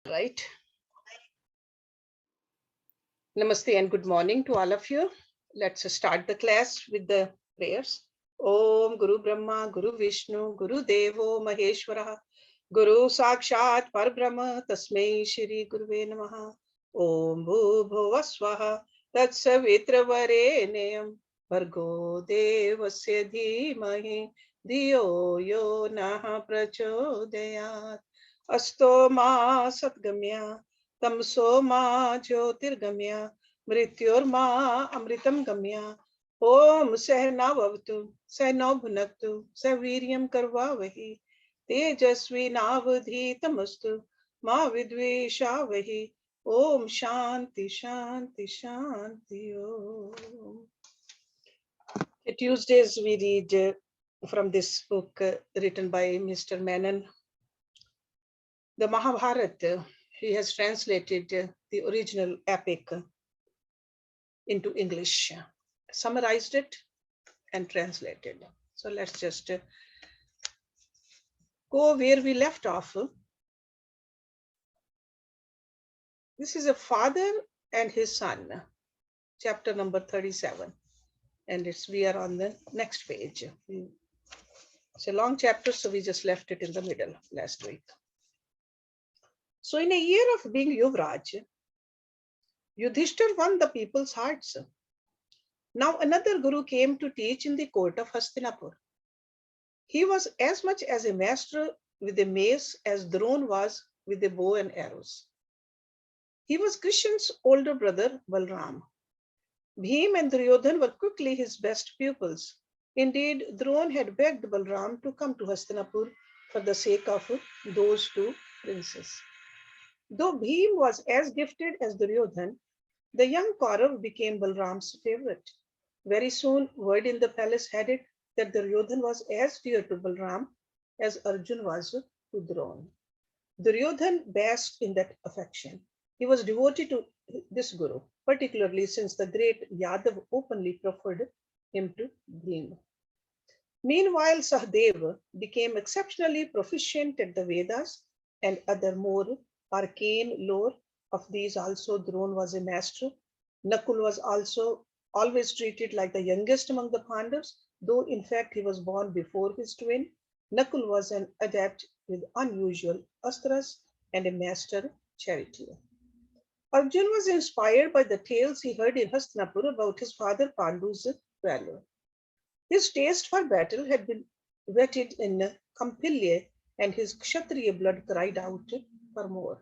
Right. Namaste and good morning to all of you. Let's start the class with the prayers. Om Guru Brahma, Guru Vishnu, Guru Devo Maheshwara, Guru Sakshat Parbrahma, Tasmai Shri Guruve Namaha. Om Bhubhuva Swaha, Tatsavitra Varenyam, Bhargo Devasya Dhimahi, Dhiyo Yo Naha Prachodayat. Asto Ma Satgamya, तमसो मा ज्योतिर्गम्य मृत्योर्मा अमृतं गम्य ओम सहनावतु सहनौ भुनक्तु सवीर्यं करवावहि तेजस्वी नावधीतमस्तु मा विद्वेषावहि ओम शांति शांति Shanti Om. Tuesdays we read from this book written by Mr. Menon, the Mahabharata. He has translated the original epic into English, summarized it and translated. So let's just go where we left off. This is a father and his son, chapter number 37. And we are on the next page. It's a long chapter, so we just left it in the middle last week. So in a year of being Yuvraj, Yudhishthir won the people's hearts. Now another guru came to teach in the court of Hastinapur. He was as much as a master with a mace as Drona was with a bow and arrows. He was Krishn's older brother, Balram. Bhim and Duryodhan were quickly his best pupils. Indeed, Drona had begged Balram to come to Hastinapur for the sake of those two princes. Though Bhim was as gifted as Duryodhan, the young Kaurav became Balram's favorite. Very soon, word in the palace had it that Duryodhan was as dear to Balram as Arjun was to Drona. Duryodhan basked in that affection. He was devoted to this guru, particularly since the great Yadav openly preferred him to Bhima. Meanwhile, Sahadeva became exceptionally proficient at the Vedas and other more arcane lore. Of these also, Drona was a master. Nakul was also always treated like the youngest among the Pandavas, though in fact he was born before his twin. Nakul was an adept with unusual astras and a master charioteer. Arjun was inspired by the tales he heard in Hastinapur about his father Pandu's valor. His taste for battle had been whetted in Kampilya, and his Kshatriya blood cried out for more.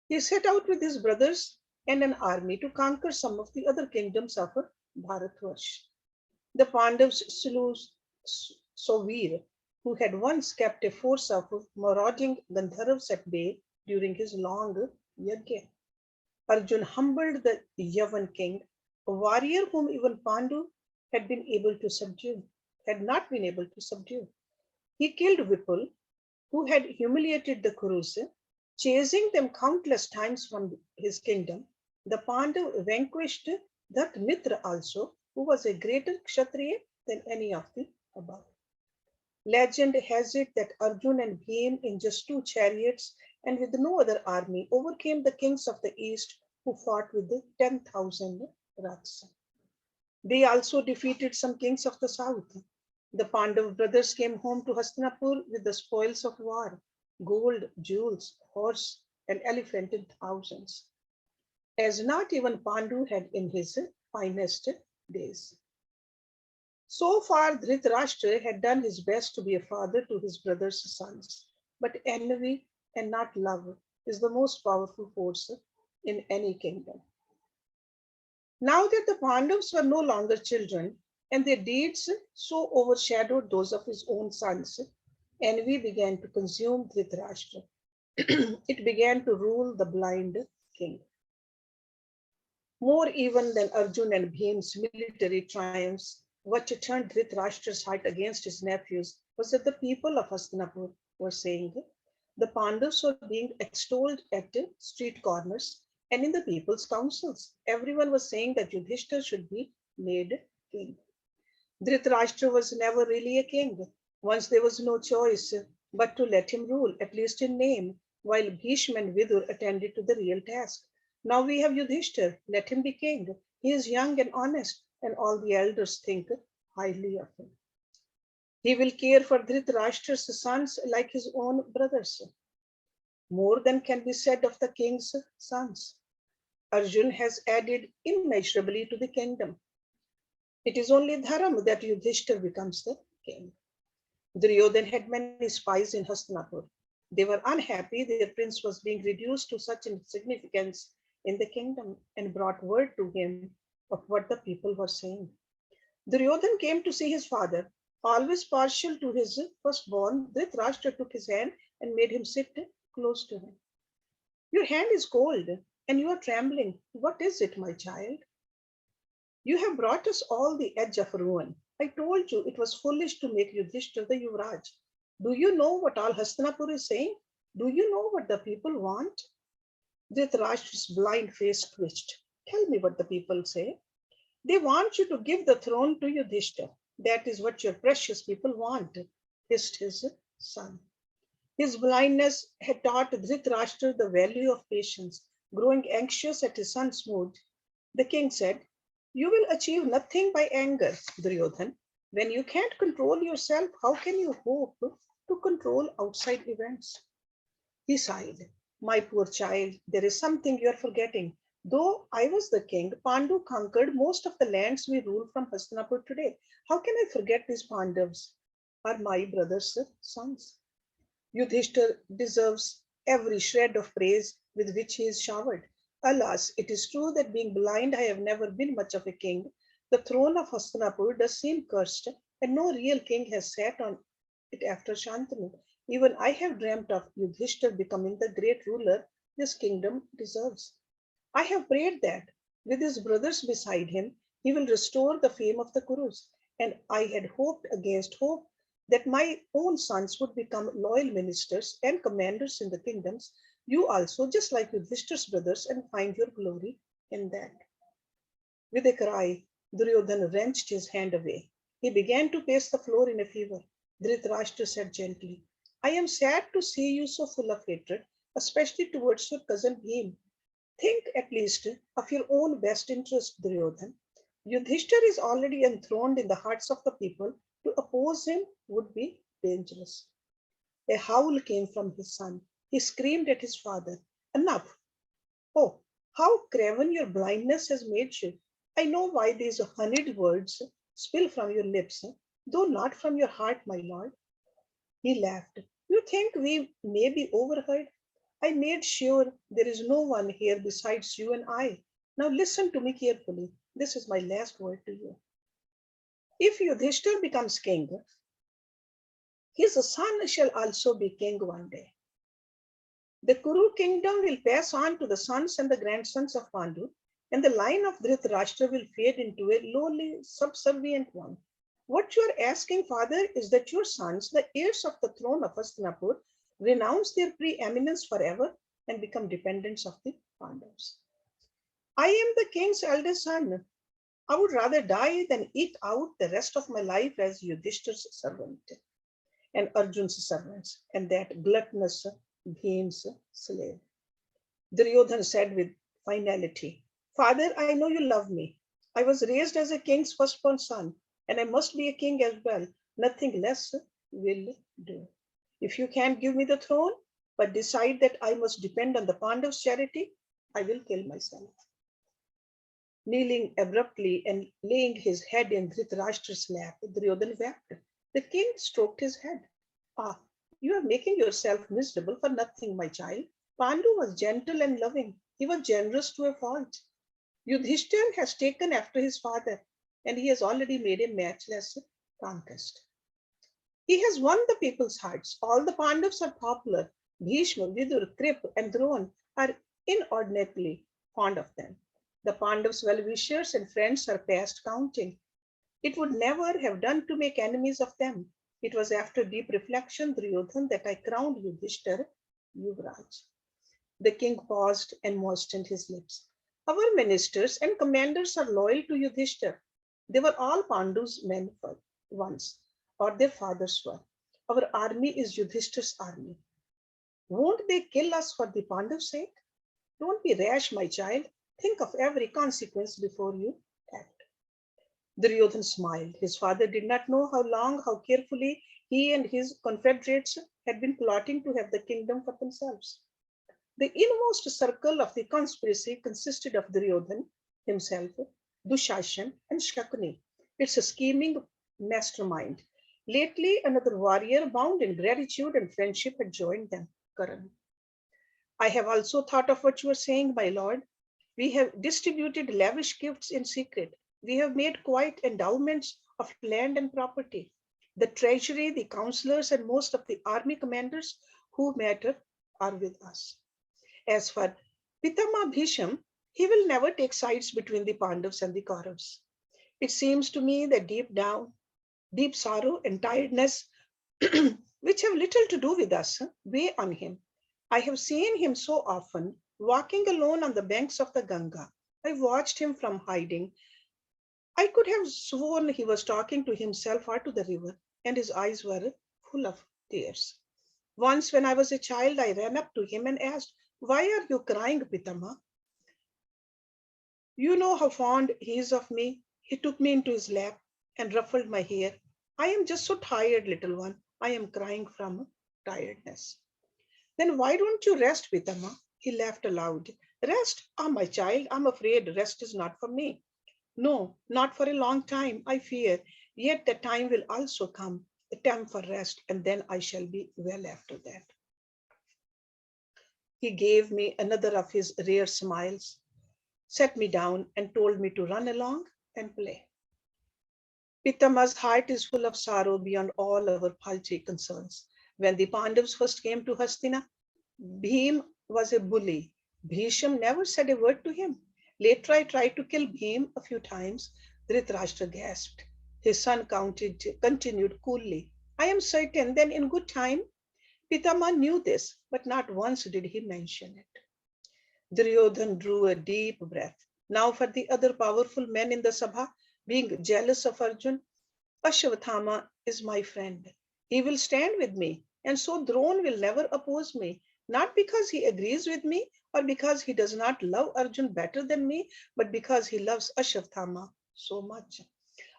He set out with his brothers and an army to conquer some of the other kingdoms of Bharatvarsh. The Pandavas slew Sovir, who had once kept a force of marauding Gandharvas at bay during his long yajna. Arjun humbled the Yavan king, a warrior whom even Pandu had been able to subdue, had not been able to subdue. He killed Vipul, who had humiliated the Kurus, chasing them countless times from his kingdom. The Pandav vanquished that Mitra also, who was a greater Kshatriya than any of the above. Legend has it that Arjun and Bhim, in just 2 chariots and with no other army, overcame the kings of the east who fought with the 10,000 Raths. They also defeated some kings of the south. The Pandav brothers came home to Hastinapur with the spoils of war, gold, jewels, horse, and elephant in thousands, as not even Pandu had in his finest days. So far, Dhritarashtra had done his best to be a father to his brother's sons, but envy and not love is the most powerful force in any kingdom. Now that the Pandavas were no longer children and their deeds so overshadowed those of his own sons, envy began to consume Dhritarashtra. It began to rule the blind king. More even than Arjun and Bhim's military triumphs, what turned Dhritarashtra's heart against his nephews was that the people of Hastinapur were saying the Pandavas were being extolled at street corners and in the people's councils. Everyone was saying that Yudhishthir should be made king. Dhritarashtra was never really a king. Once there was no choice but to let him rule, at least in name. while Bhishma and Vidur attended to the real task. Now we have Yudhishthir, let him be king. He is young and honest, and all the elders think highly of him. He will care for Dhritarashtra's sons like his own brothers. More than can be said of the king's sons. Arjun has added immeasurably to the kingdom. It is only Dharam that Yudhishthir becomes the king. Duryodhan had many spies in Hastinapur. They were unhappy their prince was being reduced to such insignificance in the kingdom and brought word to him of what the people were saying. Duryodhan came to see his father, always partial to his firstborn. Dhritarashtra took his hand and made him sit close to him. Your hand is cold and you are trembling. What is it, my child? You have brought us all the edge of ruin. I told you it was foolish to make Yudhishthir the Yuvraj. Do you know what all Hastinapur is saying? Do you know what the people want? Dhritarashtra's blind face twitched. Tell me what the people say. They want you to give the throne to Yudhishthir. That is what your precious people want, hissed his son. His blindness had taught Dhritarashtra the value of patience. Growing anxious at his son's mood, the king said, you will achieve nothing by anger, Duryodhan. When you can't control yourself, how can you hope to control outside events? He sighed. My poor child, there is something you are forgetting. Though I was the king, Pandu conquered most of the lands we rule from Hastinapur today. How can I forget these Pandavas are my brother's sons? Yudhishthir deserves every shred of praise with which he is showered. Alas, it is true that being blind, I have never been much of a king. The throne of Hastinapur does seem cursed, and no real king has sat on it after Shantanu. Even I have dreamt of Yudhishthir becoming the great ruler this kingdom deserves. I have prayed that, with his brothers beside him, he will restore the fame of the Kurus. And I had hoped against hope that my own sons would become loyal ministers and commanders in the kingdoms. You also, just like Yudhishthir's brothers, and find your glory in that. With a cry, Duryodhana wrenched his hand away. He began to pace the floor in a fever. Dhritarashtra said gently, I am sad to see you so full of hatred, especially towards your cousin Bhim. Think at least of your own best interest, Duryodhan. Yudhishthir is already enthroned in the hearts of the people. To oppose him would be dangerous. A howl came from his son. He screamed at his father, enough! Oh, how craven your blindness has made you. I know why these honeyed words spill from your lips, though not from your heart, my lord. He laughed. You think we may be overheard? I made sure there is no one here besides you and I. Now listen to me carefully. This is my last word to you. If Yudhishthir becomes king, his son shall also be king one day. The Kuru kingdom will pass on to the sons and the grandsons of Pandu, and the line of Dhritarashtra will fade into a lowly, subservient one. What you are asking, father, is that your sons, the heirs of the throne of Hastinapur, renounce their preeminence forever and become dependents of the Pandavas. I am the king's eldest son. I would rather die than eat out the rest of my life as Yudhishthir's servant and Arjun's servants, and that gluttonous Bhim's slave. Duryodhana said with finality, Father, I know you love me. I was raised as a king's firstborn son, and I must be a king as well. Nothing less will do. If you can't give me the throne, but decide that I must depend on the Pandav's charity, I will kill myself. Kneeling abruptly and laying his head in Dhritarashtra's lap, Duryodhana wept. The king stroked his head. Ah, you are making yourself miserable for nothing, my child. Pandu was gentle and loving. He was generous to a fault. Yudhishthir has taken after his father, and he has already made a matchless conquest. He has won the people's hearts. All the Pandavas are popular. Bhishma, Vidur, Krip, and Drona are inordinately fond of them. The Pandavas' well-wishers and friends are past counting. It would never have done to make enemies of them. It was after deep reflection, Duryodhan, that I crowned Yudhishthir Yuvraj. The king paused and moistened his lips. Our ministers and commanders are loyal to Yudhishthir. They were all Pandu's men once, or their fathers were. Our army is Yudhishthir's army. Won't they kill us for the Pandav's sake? Don't be rash, my child. Think of every consequence before you act. Duryodhan smiled. His father did not know how long, how carefully he and his confederates had been plotting to have the kingdom for themselves. The innermost circle of the conspiracy consisted of Duryodhan himself, Dushashan, and Shakuni. It's a scheming mastermind. Lately, another warrior bound in gratitude and friendship had joined them, Karan. I have also thought of what you are saying, my lord. We have distributed lavish gifts in secret. We have made quite endowments of land and property. The treasury, the councillors, and most of the army commanders who matter are with us. As for Pitama Bhisham, he will never take sides between the Pandavas and the Kauravas. It seems to me that deep down, deep sorrow and tiredness, which have little to do with us, weigh on him. I have seen him so often walking alone on the banks of the Ganga. I watched him from hiding. I could have sworn he was talking to himself or to the river, and his eyes were full of tears. Once, when I was a child, I ran up to him and asked, "Why are you crying, Pitama? You know how fond he is of me." He took me into his lap and ruffled my hair. "I am just so tired, little one. I am crying from tiredness." "Then why don't you rest, Pitama?" He laughed aloud. "Rest? Ah, my child, I'm afraid rest is not for me. No, not for a long time, I fear. Yet the time will also come, the time for rest, and then I shall be well after that." He gave me another of his rare smiles, set me down, and told me to run along and play. Pitama's heart is full of sorrow beyond all our paltry concerns. When the Pandavas first came to Hastina, Bhim was a bully. Bhisham never said a word to him. Later, I tried to kill Bhim a few times. Dhritarashtra gasped. His son continued coolly. "I am certain that in good time, Pitama knew this, but not once did he mention it." Duryodhan drew a deep breath. Now, for the other powerful men in the Sabha, being jealous of Arjun, "Ashwathama is my friend. He will stand with me, and so Drone will never oppose me, not because he agrees with me or because he does not love Arjun better than me, but because he loves Ashwathama so much.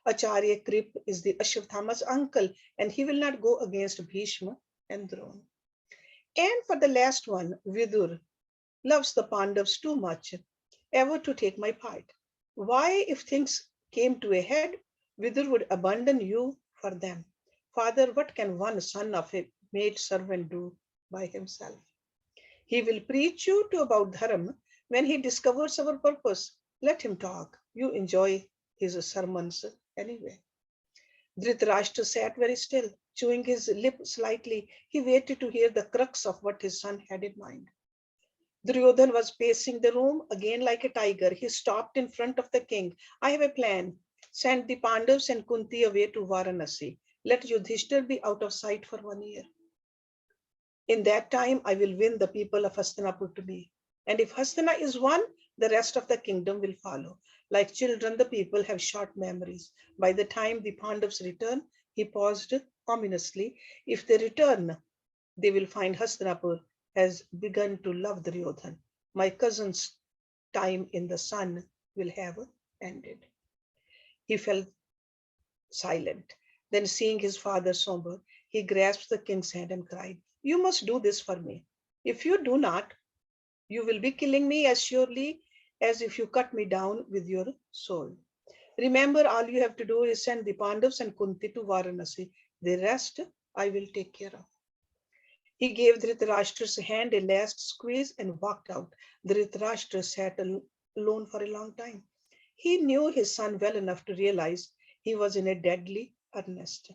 Acharya Krip is the Ashwathama's uncle, and he will not go against Bhishma and Drone." And for the last one, Vidur loves the Pandavas too much ever to take my part. Why, if things came to a head, Vidur would abandon you for them? Father, what can one son of a maid servant do by himself? He will preach you to about Dharam when he discovers our purpose. Let him talk. You enjoy his sermons anyway. Dhritarashtra sat very still, chewing his lip slightly. He waited to hear the crux of what his son had in mind. Duryodhan was pacing the room again like a tiger. He stopped in front of the king. "I have a plan. Send the Pandavas and Kunti away to Varanasi. Let Yudhishthir be out of sight for 1 year. In that time, I will win the people of Hastinapur to me. And if Hastina is won, the rest of the kingdom will follow. Like children, the people have short memories. By the time the Pandavas return," he paused ominously, "if they return, they will find Hastinapur has begun to love Duryodhan. My cousin's time in the sun will have ended." He fell silent. Then, seeing his father somber, he grasped the king's hand and cried, "You must do this for me. If you do not, you will be killing me as surely as if you cut me down with your sword. Remember, all you have to do is send the Pandavas and Kunti to Varanasi. The rest I will take care of." He gave Dhritarashtra's hand a last squeeze and walked out. Dhritarashtra sat alone for a long time. He knew his son well enough to realize he was in a deadly earnest.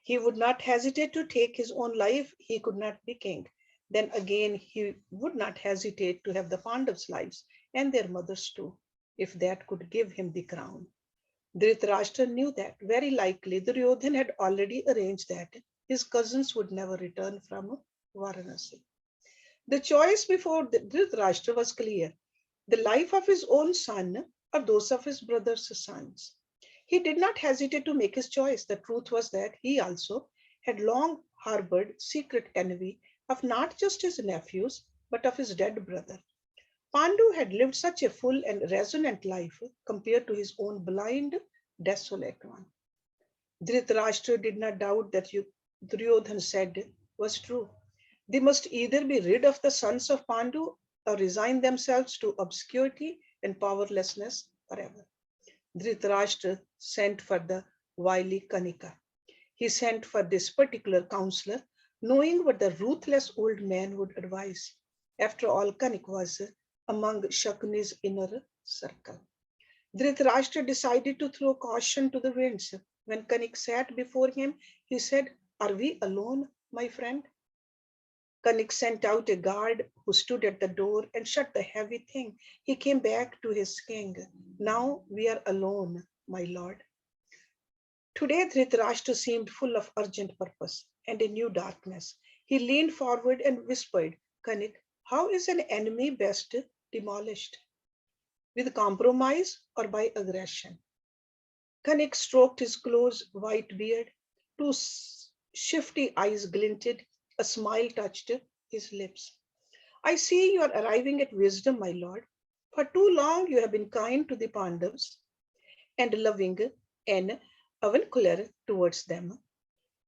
He would not hesitate to take his own life. He could not be king. Then again, he would not hesitate to have the Pandavas' lives and their mothers too, if that could give him the crown. Dhritarashtra knew that. Very likely, Duryodhan had already arranged that his cousins would never return from Varanasi. The choice before Dhritarashtra was clear: the life of his own son or those of his brother's sons. He did not hesitate to make his choice. The truth was that he also had long harbored secret envy of not just his nephews, but of his dead brother. Pandu had lived such a full and resonant life compared to his own blind, desolate one. Dhritarashtra did not doubt that Duryodhan said was true. They must either be rid of the sons of Pandu or resign themselves to obscurity and powerlessness forever. Dhritarashtra sent for the wily Kanika. He sent for this particular counselor, knowing what the ruthless old man would advise. After all, Kanik was among Shakuni's inner circle. Dhritarashtra decided to throw caution to the winds. When Kanik sat before him, he said, "Are we alone, my friend?" Kanik sent out a guard who stood at the door and shut the heavy thing. He came back to his king. "Now we are alone, my lord." Today, Dhritarashtra seemed full of urgent purpose and a new darkness. He leaned forward and whispered, "Kanik, how is an enemy best demolished? With compromise or by aggression?" Kanik stroked his close white beard. Two shifty eyes glinted. A smile touched his lips. "I see you are arriving at wisdom, my lord. For too long you have been kind to the Pandavas and loving and avuncular towards them.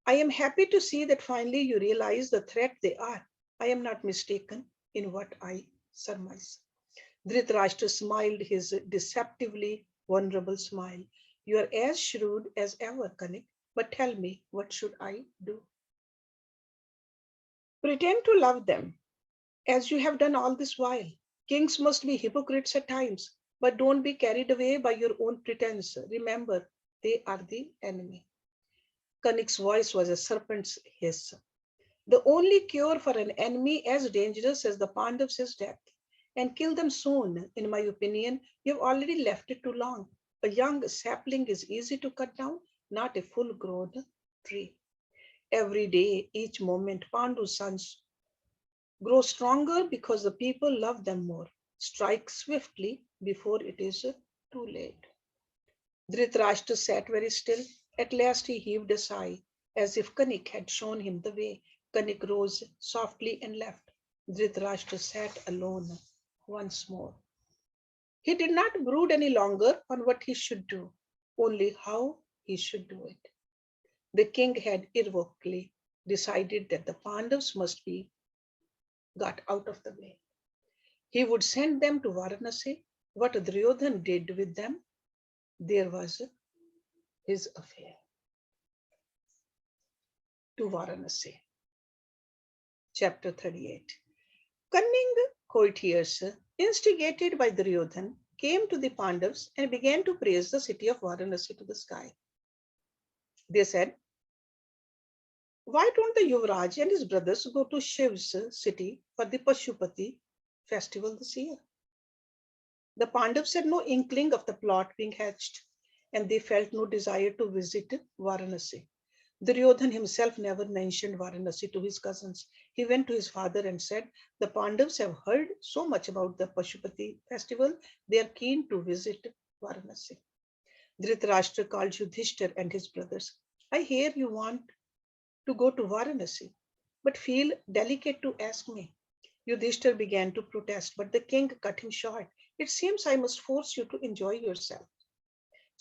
I am happy to see that finally you realize the threat they are. I am not mistaken in what I surmise." Dhritarashtra smiled his deceptively vulnerable smile. "You are as shrewd as ever, Kanik. But tell me, what should I do?" "Pretend to love them, as you have done all this while. Kings must be hypocrites at times, but don't be carried away by your own pretense. Remember, they are the enemy." Kanik's voice was a serpent's hiss. "The only cure for an enemy as dangerous as the Pandavas is death. And kill them soon. In my opinion, you've already left it too long. A young sapling is easy to cut down, not a full grown tree. Every day, each moment, Pandu's sons grow stronger because the people love them more. Strike swiftly before it is too late." Dhritarashtra sat very still. At last he heaved a sigh, as if Kanik had shown him the way. Kanik rose softly and left. Dhritarashtra sat alone once more. He did not brood any longer on what he should do, only how he should do it. The king had irrevocably decided that the Pandavas must be got out of the way. He would send them to Varanasi. What Duryodhan did with them, there was his affair. To Varanasi. Chapter 38. Cunning courtiers, instigated by Duryodhan, came to the Pandavas and began to praise the city of Varanasi to the sky. They said, "Why don't the Yuvraj and his brothers go to Shiv's city for the Pashupati festival this year?" The Pandavas had no inkling of the plot being hatched, and they felt no desire to visit Varanasi. Duryodhan himself never mentioned Varanasi to his cousins. He went to his father and said, "The Pandavas have heard so much about the Pashupati festival, they are keen to visit Varanasi." Dhritarashtra called Yudhishthir and his brothers. "I hear you want to go to Varanasi, but feel delicate to ask me." Yudhishthir began to protest, but the king cut him short. "It seems I must force you to enjoy yourself.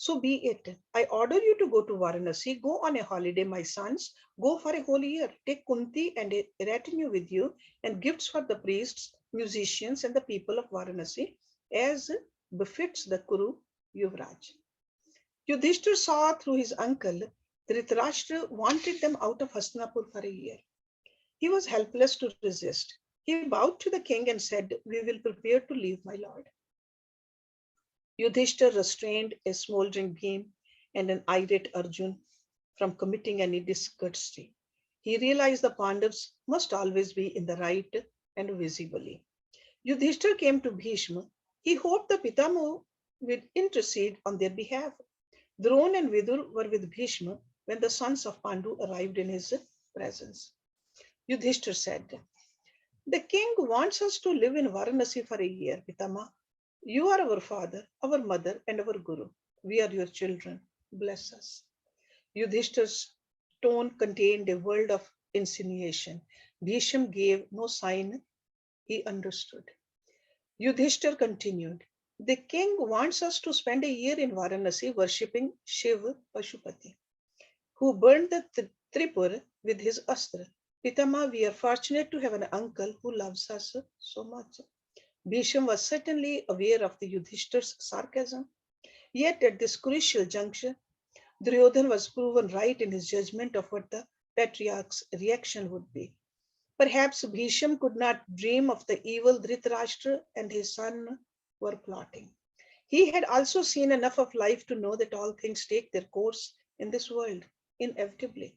So be it. I order you to go to Varanasi. Go on a holiday, my sons. Go for a whole year. Take Kunti and a retinue with you and gifts for the priests, musicians, and the people of Varanasi, as befits the Kuru Yuvraj." Yudhishthir saw through his uncle. Dhritarashtra wanted them out of Hastinapur for a year. He was helpless to resist. He bowed to the king and said, "We will prepare to leave, my lord." Yudhishthir restrained a smoldering beam and an irate Arjun from committing any discourtesy. He realized the Pandavas must always be in the right and visibly. Yudhishthir came to Bhishma. He hoped the Pitamo would intercede on their behalf. Drona and Vidur were with Bhishma when the sons of Pandu arrived in his presence. Yudhishthir said, "The king wants us to live in Varanasi for a year, Pitama. You are our father, our mother, and our guru. We are your children. Bless us." Yudhishthir's tone contained a world of insinuation. Bhisham gave no sign he understood. Yudhishthir continued, the king wants us to spend a year in Varanasi worshipping Shiva Pashupati, who burned the Tripur with his astra. Pitama, we are fortunate to have an uncle who loves us so much. Bhisham was certainly aware of the Yudhishthir's sarcasm, yet at this crucial juncture, Duryodhan was proven right in his judgment of what the patriarch's reaction would be. Perhaps Bhisham could not dream of the evil Dhritarashtra and his son were plotting. He had also seen enough of life to know that all things take their course in this world, inevitably.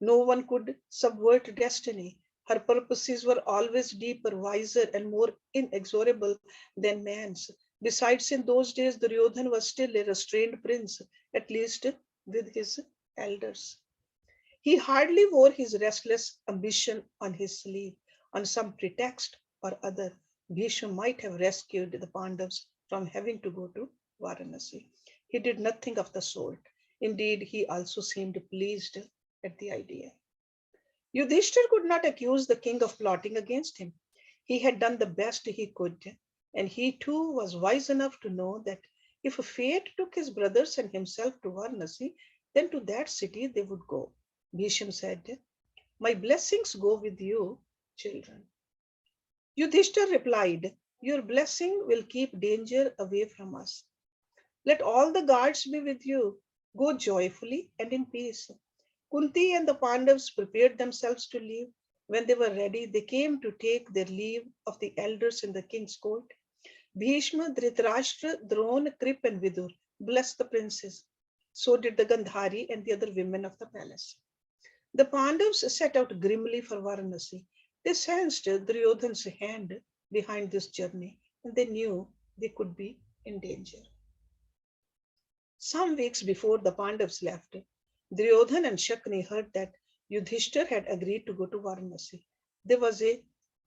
No one could subvert destiny. Her purposes were always deeper, wiser, and more inexorable than man's. Besides, in those days, Duryodhan was still a restrained prince, at least with his elders. He hardly wore his restless ambition on his sleeve. On some pretext or other, Bhishma might have rescued the Pandavas from having to go to Varanasi. He did nothing of the sort. Indeed, he also seemed pleased at the idea. Yudhishthir could not accuse the king of plotting against him. He had done the best he could, and he too was wise enough to know that if fate took his brothers and himself to Varanasi, then to that city they would go. Bhisham said, my blessings go with you, children. Yudhishthir replied, your blessing will keep danger away from us. Let all the guards be with you. Go joyfully and in peace. Kunti and the Pandavas prepared themselves to leave. When they were ready, they came to take their leave of the elders in the king's court. Bhishma, Dhritarashtra, Drona, Krip, and Vidur blessed the princes. So did the Gandhari and the other women of the palace. The Pandavas set out grimly for Varanasi. They sensed Duryodhan's hand behind this journey, and they knew they could be in danger. Some weeks before the Pandavas left, Duryodhan and Shakni heard that Yudhishthir had agreed to go to Varanasi. There was a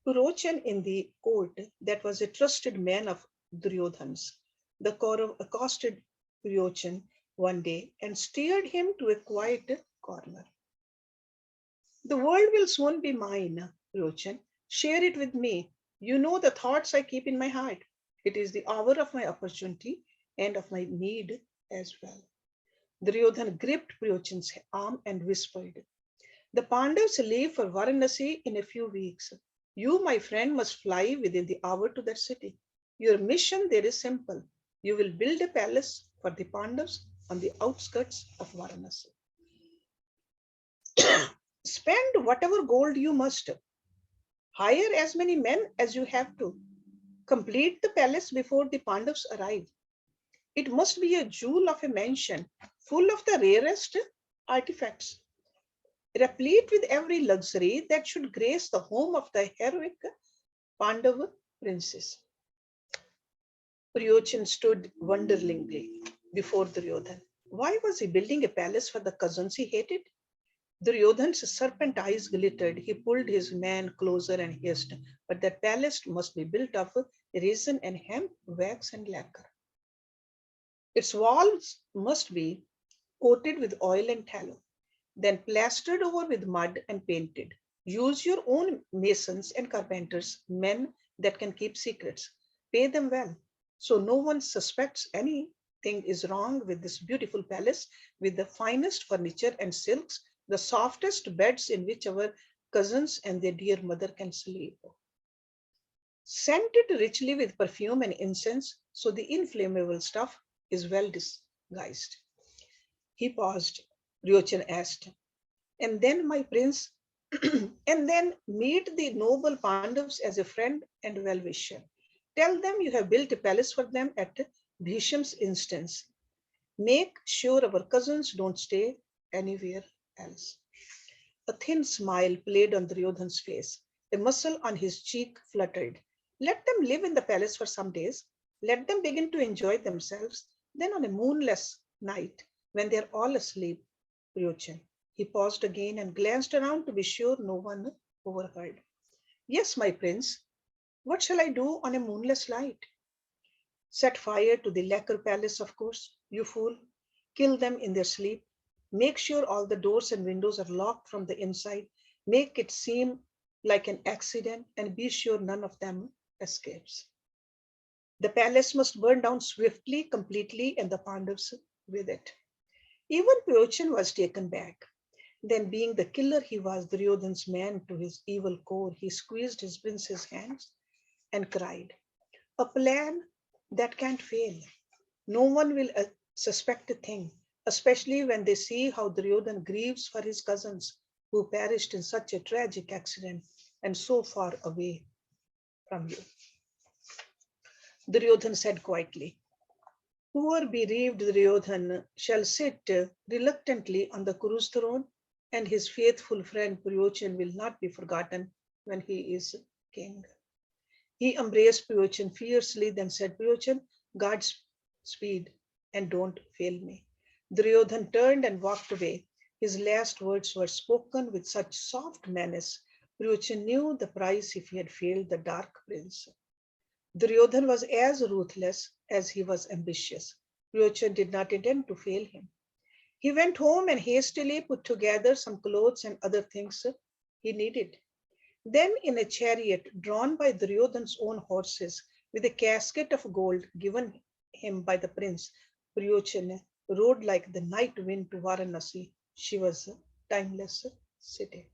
Purochan in the court that was a trusted man of Duryodhan's. The Kaurav accosted Purochan one day and steered him to a quiet corner. The world will soon be mine, Purochan. Share it with me. You know the thoughts I keep in my heart. It is the hour of my opportunity and of my need as well. Duryodhan gripped Purochan's arm and whispered, the Pandavas leave for Varanasi in a few weeks. You, my friend, must fly within the hour to that city. Your mission there is simple. You will build a palace for the Pandavas on the outskirts of Varanasi. Spend whatever gold you must. Hire as many men as you have to. Complete the palace before the Pandavas arrive. It must be a jewel of a mansion, full of the rarest artifacts, replete with every luxury that should grace the home of the heroic Pandava princess. Purochan stood wonderingly before Duryodhan. Why was he building a palace for the cousins he hated? Duryodhan's serpent eyes glittered. He pulled his man closer and hissed, but that palace must be built of resin and hemp, wax and lacquer. Its walls must be coated with oil and tallow, then plastered over with mud and painted. Use your own masons and carpenters, men that can keep secrets. Pay them well, so no one suspects anything is wrong with this beautiful palace with the finest furniture and silks, the softest beds in which our cousins and their dear mother can sleep. Scent it richly with perfume and incense, so the inflammable stuff is well disguised. He paused. Ryochan asked, and then, my prince, and then meet the noble Pandavas as a friend and well-wisher. Tell them you have built a palace for them at Bhisham's instance. Make sure our cousins don't stay anywhere else. A thin smile played on Duryodhan's face. A muscle on his cheek fluttered. Let them live in the palace for some days. Let them begin to enjoy themselves. Then on a moonless night, when they are all asleep, Ryochan. He paused again and glanced around to be sure no one overheard. Yes, my prince, what shall I do on a moonless night? Set fire to the lacquer palace, of course, you fool. Kill them in their sleep. Make sure all the doors and windows are locked from the inside. Make it seem like an accident, and be sure none of them escapes. The palace must burn down swiftly, completely, and the Pandavas with it. Even Pyochan was taken back. Then, being the killer he was, Duryodhan's man to his evil core, he squeezed his prince's hands and cried, "A plan that can't fail. No one will suspect a thing, especially when they see how Duryodhan grieves for his cousins who perished in such a tragic accident and so far away from you." Duryodhan said quietly. Poor bereaved Duryodhan shall sit reluctantly on the Kuru's throne, and his faithful friend Puryochan will not be forgotten when he is king. He embraced Puryochan fiercely, then said, "Puryochan, God's speed and don't fail me." Duryodhan turned and walked away. His last words were spoken with such soft menace. Puryochan knew the price if he had failed the dark prince. Duryodhan was as ruthless as he was ambitious. Puryochan did not intend to fail him. He went home and hastily put together some clothes and other things he needed. Then, in a chariot drawn by Duryodhan's own horses, with a casket of gold given him by the prince, Puryochan rode like the night wind to Varanasi. She was a timeless city.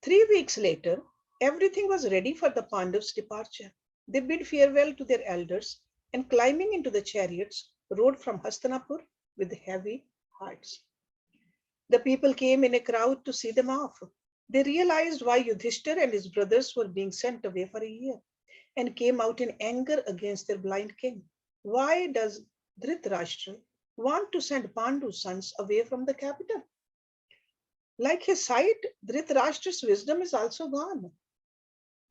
3 weeks later, everything was ready for the Pandavs' departure. They bid farewell to their elders and, climbing into the chariots, rode from Hastinapur with heavy hearts. The people came in a crowd to see them off. They realized why Yudhishthir and his brothers were being sent away for a year and came out in anger against their blind king. Why does Dhritarashtra want to send Pandu's sons away from the capital? Like his sight, Dhritarashtra's wisdom is also gone.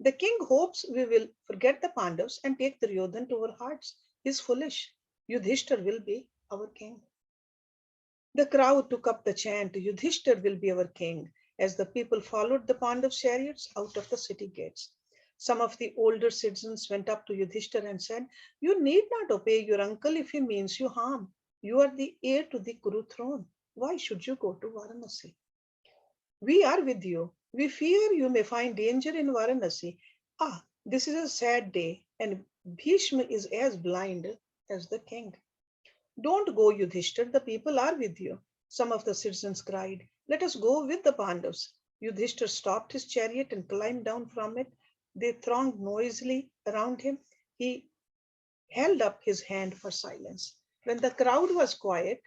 The king hopes we will forget the Pandavas and take Duryodhan to our hearts. He is foolish. Yudhishthir will be our king. The crowd took up the chant, "Yudhishthir will be our king," as the people followed the Pandav chariots out of the city gates. Some of the older citizens went up to Yudhishthir and said, "You need not obey your uncle if he means you harm. You are the heir to the Kuru throne. Why should you go to Varanasi? We are with you. We fear you may find danger in Varanasi. Ah, this is a sad day, and Bhishma is as blind as the king." "Don't go, Yudhishthir, the people are with you," some of the citizens cried. "Let us go with the Pandavas." Yudhishthir stopped his chariot and climbed down from it. They thronged noisily around him. He held up his hand for silence. When the crowd was quiet,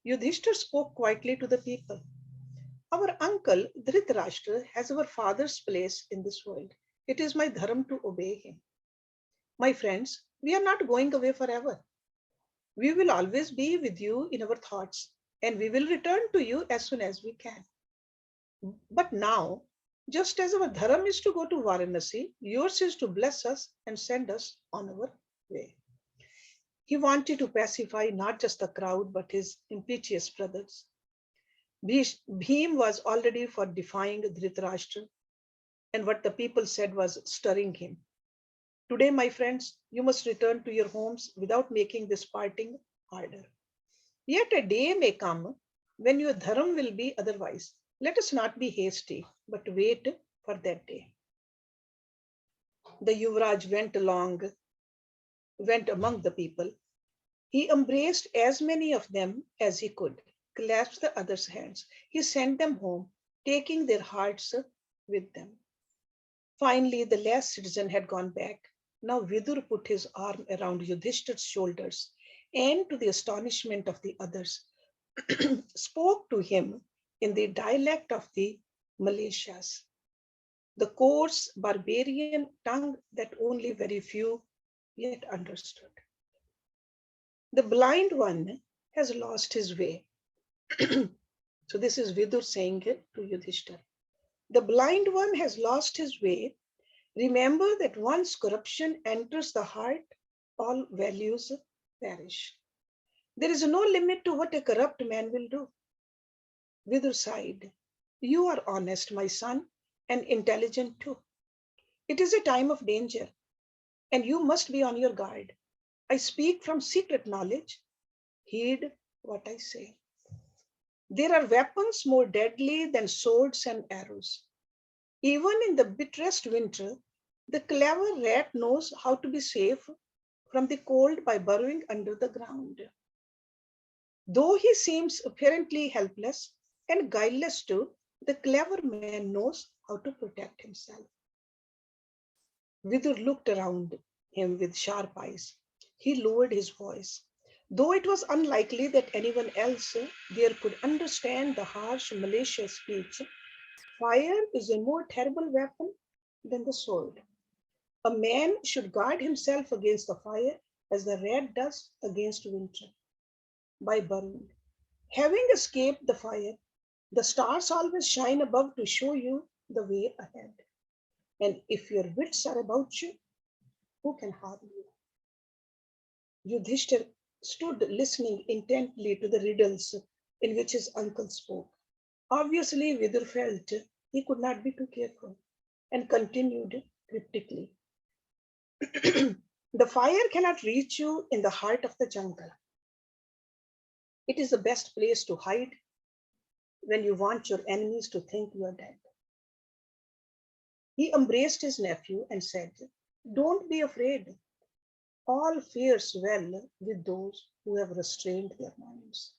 Yudhishthir spoke quietly to the people. "Our uncle Dhritarashtra has our father's place in this world. It is my dharma to obey him. My friends, we are not going away forever. We will always be with you in our thoughts, and we will return to you as soon as we can. But now, just as our dharma is to go to Varanasi, yours is to bless us and send us on our way." He wanted to pacify not just the crowd, but his impetuous brothers. Bhim was already for defying Dhritarashtra, and what the people said was stirring him. "Today, my friends, you must return to your homes without making this parting harder. Yet a day may come when your dharma will be otherwise. Let us not be hasty, but wait for that day." The Yuvraj went among the people. He embraced as many of them as he could, clasped the others' hands. He sent them home, taking their hearts with them. Finally, the last citizen had gone back. Now Vidur put his arm around Yudhishthir's shoulders and, to the astonishment of the others, spoke to him in the dialect of the Malaysias, the coarse barbarian tongue that only very few yet understood. "The blind one has lost his way." So this is Vidur saying it to Yudhishthir. "The blind one has lost his way. Remember that once corruption enters the heart, all values perish. There is no limit to what a corrupt man will do." Vidur sighed. "You are honest, my son, and intelligent too. It is a time of danger, and you must be on your guard. I speak from secret knowledge. Heed what I say. There are weapons more deadly than swords and arrows. Even in the bitterest winter, the clever rat knows how to be safe from the cold by burrowing under the ground. Though he seems apparently helpless and guileless too, the clever man knows how to protect himself. Vidur looked around him with sharp eyes. He lowered his voice. Though it was unlikely that anyone else there could understand the harsh malicious speech, fire is a more terrible weapon than the sword. A man should guard himself against the fire as the rat does against winter by burning. Having escaped the fire, the stars always shine above to show you the way ahead. And if your wits are about you, who can harm you? Yudhishthir stood listening intently to the riddles in which his uncle spoke. Obviously, Vidur felt he could not be too careful and continued cryptically. The fire cannot reach you in the heart of the jungle. It is the best place to hide when you want your enemies to think you are dead. He embraced his nephew and said, "Don't be afraid. All fares well with those who have restrained their minds."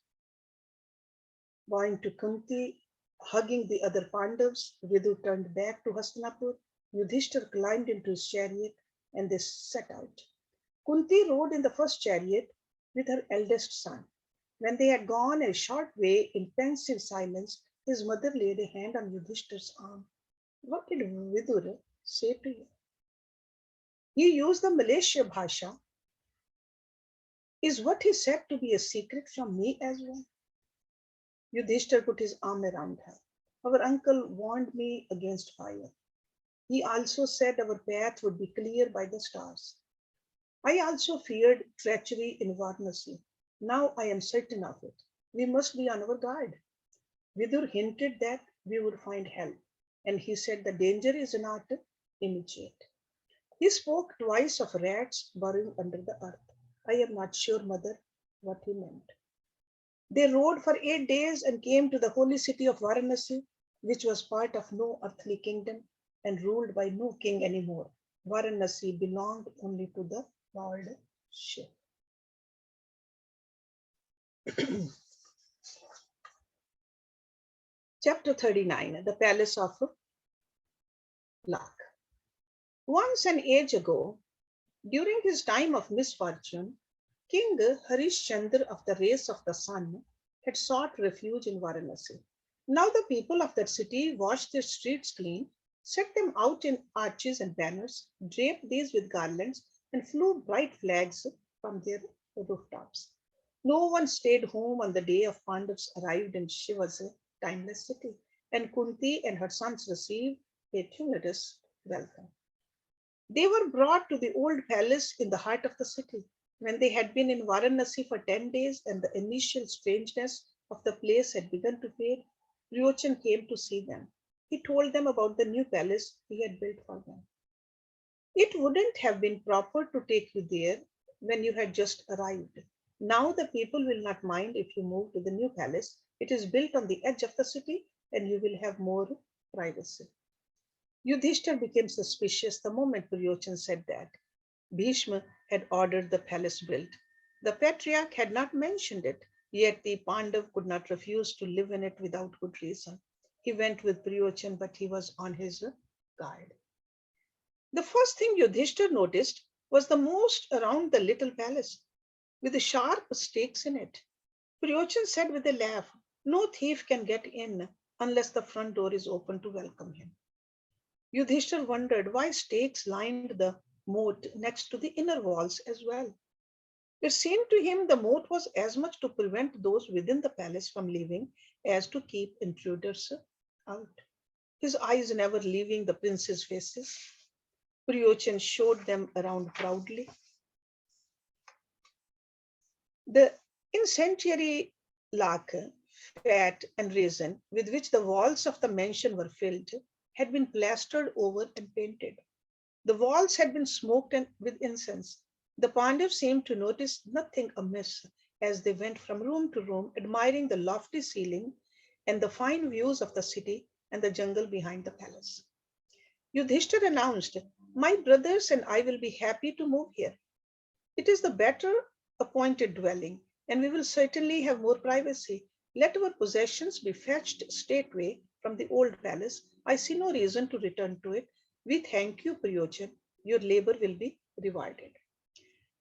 Bowing to Kunti, hugging the other Pandavas, Vidu turned back to Hastinapur. Yudhishthir climbed into his chariot and they set out. Kunti rode in the first chariot with her eldest son. When they had gone a short way in pensive silence, his mother laid a hand on Yudhishthir's arm. "What did Vidur say to you?" "He used the Malaysia Bhasha. Is what he said to be a secret from me as well?" Yudhishthir put his arm around her. "Our uncle warned me against fire. He also said our path would be clear by the stars. I also feared treachery in Varanasi. Now I am certain of it. We must be on our guard." Vidur hinted that we would find help, and he said the danger is not immediate. He spoke twice of rats burrowing under the earth. I am not sure, mother, what he meant. They rode for 8 days and came to the holy city of Varanasi, which was part of no earthly kingdom and ruled by no king anymore. Varanasi belonged only to the Lord Shiva. Chapter 39, The Palace of Luck. Once an age ago, during his time of misfortune, King Harishchandra of the race of the sun had sought refuge in Varanasi. Now the people of that city washed their streets clean, set them out in arches and banners, draped these with garlands, and flew bright flags from their rooftops. No one stayed home on the day of Pandavs arrived in Shiva's timeless city, and Kunti and her sons received a tumultuous welcome. They were brought to the old palace in the heart of the city. When they had been in Varanasi for 10 days and the initial strangeness of the place had begun to fade, Ryochan came to see them. He told them about the new palace he had built for them. "It wouldn't have been proper to take you there when you had just arrived. Now the people will not mind if you move to the new palace. It is built on the edge of the city and you will have more privacy." Yudhishthir became suspicious the moment Duryodhana said that. Bhishma had ordered the palace built. The patriarch had not mentioned it, yet the Pandav could not refuse to live in it without good reason. He went with Duryodhana, but he was on his guard. The first thing Yudhishthir noticed was the moat around the little palace, with the sharp stakes in it. Duryodhana said with a laugh, "No thief can get in unless the front door is open to welcome him." Yudhishthir wondered why stakes lined the moat next to the inner walls as well. It seemed to him the moat was as much to prevent those within the palace from leaving as to keep intruders out. His eyes never leaving the princes' faces, Duryodhana showed them around proudly. The incendiary lacquer, fat, and resin with which the walls of the mansion were filled had been plastered over and painted. The walls had been smoked and with incense. The Pandavas seemed to notice nothing amiss as they went from room to room, admiring the lofty ceiling and the fine views of the city and the jungle behind the palace. Yudhishthir announced, "My brothers and I will be happy to move here. It is the better appointed dwelling, and we will certainly have more privacy. Let our possessions be fetched straightway from the old palace. I see no reason to return to it. We thank you, Priyochan. Your labor will be rewarded."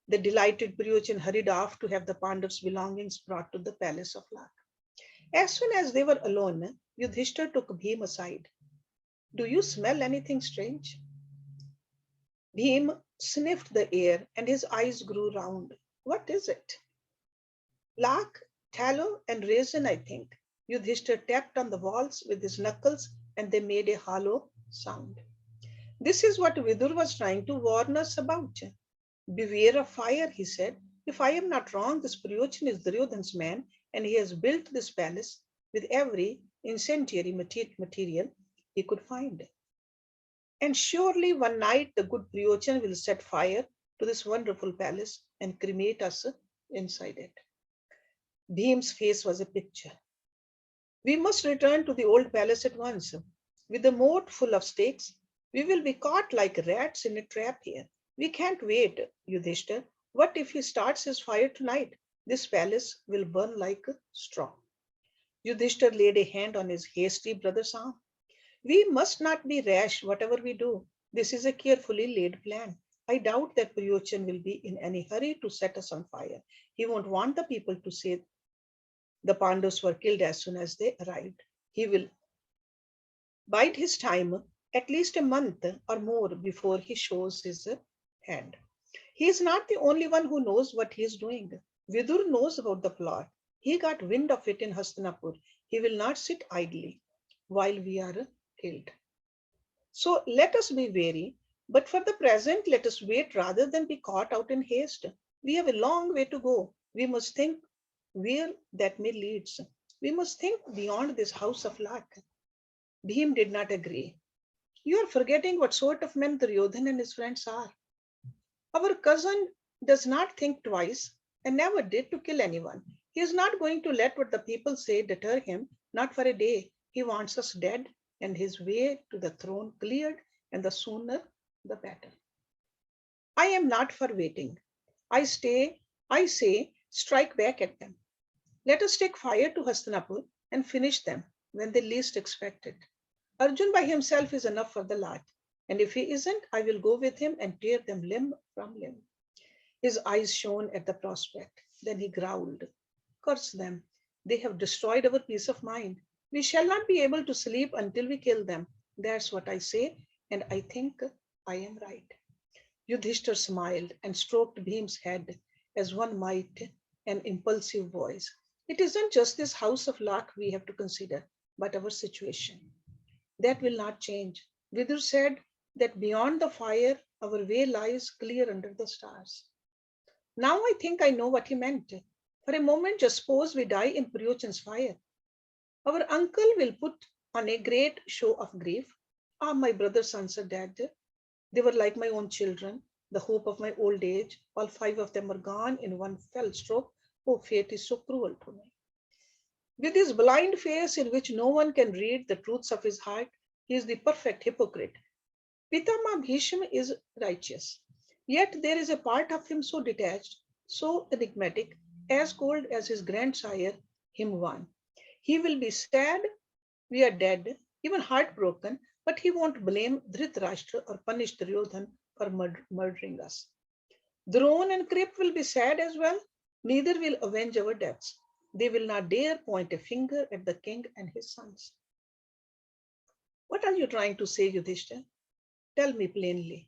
The delighted Priyochan hurried off to have the Pandav's belongings brought to the palace of Lak. As soon as they were alone, Yudhishthir took Bhim aside. "Do you smell anything strange?" Bhim sniffed the air and his eyes grew round. "What is it?" "Lark, tallow, and resin, I think." Yudhishthir tapped on the walls with his knuckles and they made a hollow sound. "This is what Vidur was trying to warn us about. Beware of fire," he said. "If I am not wrong, this Priyochan is Duryodhan's man, and he has built this palace with every incendiary material he could find. And surely one night the good Priyochan will set fire to this wonderful palace and cremate us inside it." Bhim's face was a picture. "We must return to the old palace at once. With the moat full of stakes, we will be caught like rats in a trap here. We can't wait, Yudhishthir. What if he starts his fire tonight? This palace will burn like straw." Yudhishthir laid a hand on his hasty brother's arm. "We must not be rash, whatever we do. This is a carefully laid plan. I doubt that Priyochan will be in any hurry to set us on fire. He won't want the people to say the Pandavas were killed as soon as they arrived. He will bide his time at least a month or more before he shows his hand. He is not the only one who knows what he is doing. Vidur knows about the plot. He got wind of it in Hastinapur. He will not sit idly while we are killed. So let us be wary, but for the present, let us wait rather than be caught out in haste. We have a long way to go. We must think where that may lead. We must think beyond this house of luck." Bhim did not agree. "You are forgetting what sort of men Duryodhan and his friends are. Our cousin does not think twice and never did to kill anyone. He is not going to let what the people say deter him, not for a day. He wants us dead and his way to the throne cleared, and the sooner the better. I am not for waiting. I say, strike back at them. Let us take fire to Hastinapur and finish them when they least expect it. Arjun by himself is enough for the lot, and if he isn't, I will go with him and tear them limb from limb." His eyes shone at the prospect. Then he growled, "Curse them. They have destroyed our peace of mind. We shall not be able to sleep until we kill them. That's what I say, and I think I am right." Yudhishthir smiled and stroked Bhim's head as one might an impulsive voice. "It isn't just this house of luck we have to consider, but our situation. That will not change. Vidur said that beyond the fire, our way lies clear under the stars." Now I think I know what he meant. For a moment, just suppose we die in Priyochan's fire. Our uncle will put on a great show of grief. "Ah, my brothers' sons are dead. They were like my own children, the hope of my old age. All five of them are gone in one fell stroke. Oh, fate is so cruel to me." With his blind face in which no one can read the truths of his heart, he is the perfect hypocrite. Pitama Bhishma is righteous. Yet there is a part of him so detached, so enigmatic, as cold as his grandsire, Himvan. He will be sad we are dead, even heartbroken, but he won't blame Dhritarashtra or punish Duryodhan for murdering us. Drone and Krip will be sad as well. Neither will avenge our deaths. They will not dare point a finger at the king and his sons. What are you trying to say, Yudhishthir? Tell me plainly.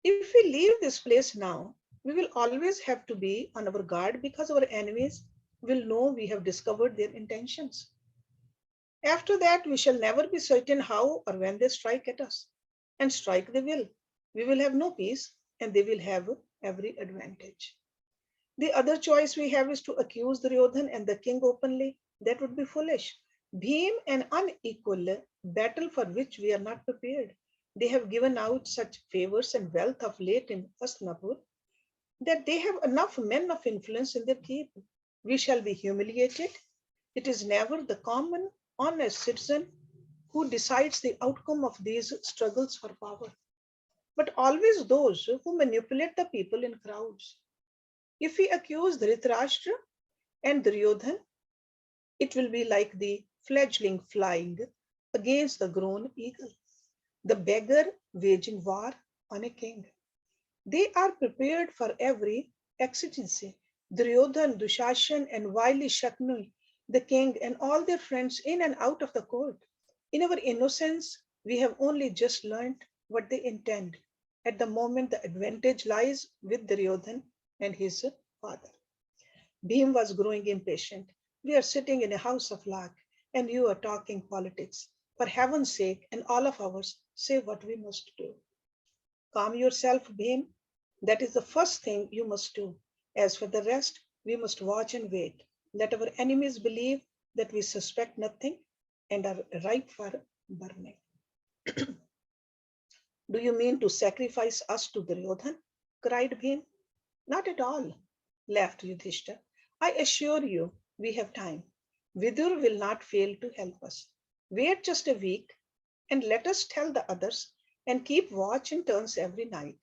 If we leave this place now, we will always have to be on our guard because our enemies will know we have discovered their intentions. After that, we shall never be certain how or when they strike at us. And strike they will. We will have no peace and they will have every advantage. The other choice we have is to accuse Duryodhan and the king openly. That would be foolish. Bhim an unequal battle for which we are not prepared. They have given out such favors and wealth of late in Hastinapur that they have enough men of influence in their keep. We shall be humiliated. It is never the common, honest citizen who decides the outcome of these struggles for power, but always those who manipulate the people in crowds. If we accuse Dhritarashtra and Duryodhan, it will be like the fledgling flying against the grown eagle, the beggar waging war on a king. They are prepared for every exigency. Duryodhan, Dushashan, and wily Shaknu, the king, and all their friends in and out of the court. In our innocence, we have only just learnt what they intend. At the moment, the advantage lies with Duryodhan and his father. Bhim was growing impatient. We are sitting in a house of luck, and you are talking politics. For heaven's sake, and all of ours, say what we must do. Calm yourself, Bhim. That is the first thing you must do. As for the rest, we must watch and wait. Let our enemies believe that we suspect nothing and are ripe for burning. Do you mean to sacrifice us to Duryodhan? Cried Bhim. Not at all, laughed Yudhishthir. I assure you, we have time. Vidur will not fail to help us. Wait just a week and let us tell the others and keep watch in turns every night.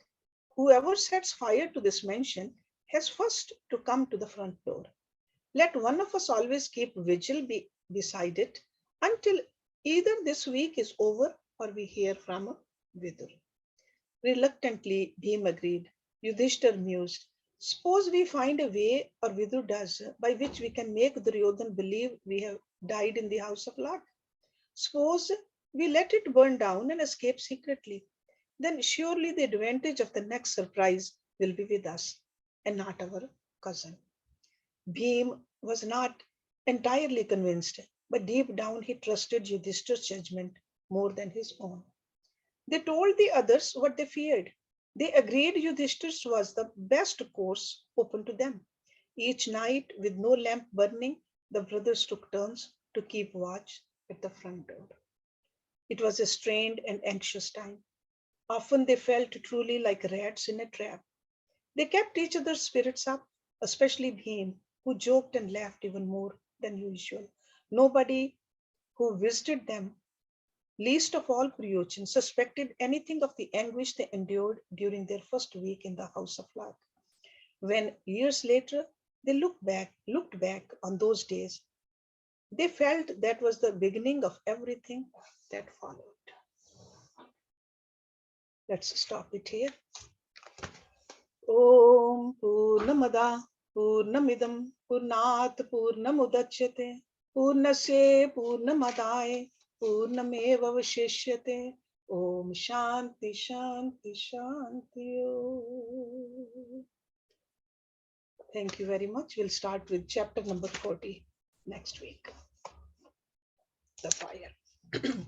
Whoever sets fire to this mansion has first to come to the front door. Let one of us always keep vigil beside it until either this week is over or we hear from Vidur. Reluctantly, Bhim agreed. Yudhishthir mused. Suppose we find a way, or Vidur does, by which we can make Duryodhan believe we have died in the house of luck. Suppose we let it burn down and escape secretly. Then surely the advantage of the next surprise will be with us and not our cousin. Bhim was not entirely convinced, but deep down he trusted Yudhishthir's judgment more than his own. They told the others what they feared. They agreed Yudhishthir's was the best course open to them. Each night, with no lamp burning, the brothers took turns to keep watch at the front door. It was a strained and anxious time. Often they felt truly like rats in a trap. They kept each other's spirits up, especially Bhim, who joked and laughed even more than usual. Nobody who visited them, least of all Puryochan, suspected anything of the anguish they endured during their first week in the House of Luck. When years later they looked back on those days, they felt that was the beginning of everything that followed. Let's stop it here. Om Purnamada Purnamidam Purnat Purnamudachyate Purnasya Purnamadaya Purnameva Vashishyate Om Shanti Shanti Shanti Om. Thank you very much. We'll start with chapter number 40 next week. The fire.